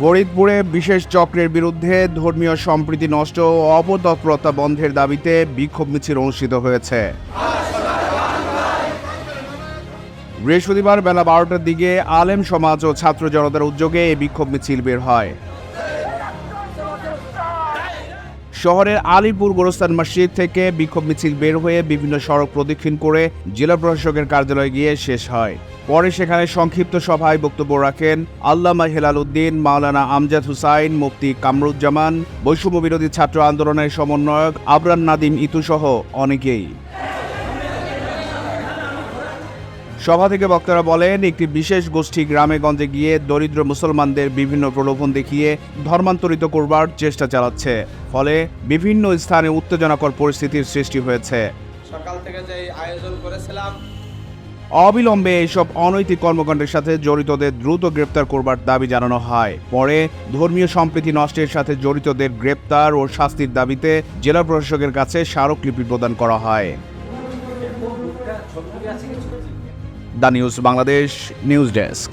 ফরিদপুরে বিশেষ চক্রের বিরুদ্ধে ধর্মীয় সম্প্রীতি নষ্ট ও অপতৎপরতা বন্ধের দাবিতে বিক্ষোভ মিছিল অনুষ্ঠিত হয়েছে। বৃহস্পতিবার বেলা 12টার দিকে আলেম সমাজ ও ছাত্র জনতার উদ্যোগে এই বিক্ষোভ মিছিল বের হয়। শহরের আলীপুর গোরস্তান মসজিদ থেকে বিক্ষোভ মিছিল বের হয়ে বিভিন্ন সড়ক প্রদক্ষিণ করে জেলা প্রশাসকের কার্যালয়ে গিয়ে শেষ হয়। পরে সেখানে সংক্ষিপ্ত সভায় বক্তব্য রাখেন আল্লামা হেলাল উদ্দিন, মাওলানা আমজাদ হুসাইন, মুফতি কামরুজ্জামান, বৈষম্য বিরোধী ছাত্র আন্দোলনের সমন্বয়ক আবরান নাদিম ইতুসহ অনেকেই। সভা থেকে বক্তারা বলেন, একটি বিশেষ গোষ্ঠী গ্রামে গঞ্জে গিয়ে দরিদ্র মুসলমানদের বিভিন্ন প্রলোভন দেখিয়ে ধর্মান্তরিত করবার চেষ্টা চালাচ্ছে। ফলে বিভিন্ন স্থানে উত্তেজনাকর পরিস্থিতির সৃষ্টি হয়েছে। সকাল থেকে যে আয়োজন করেছিলাম, অবিলম্বে এসব অনৈতিক কর্মকাণ্ডের সাথে জড়িতদের দ্রুত গ্রেপ্তার করবার দাবি জানানো হয়। পরে ধর্মীয় সম্প্রীতি নষ্টের সাথে জড়িতদের গ্রেপ্তার ও শাস্তির দাবিতে জেলা প্রশাসকের কাছে স্মারকলিপি প্রদান করা হয়। The news Bangladesh news desk.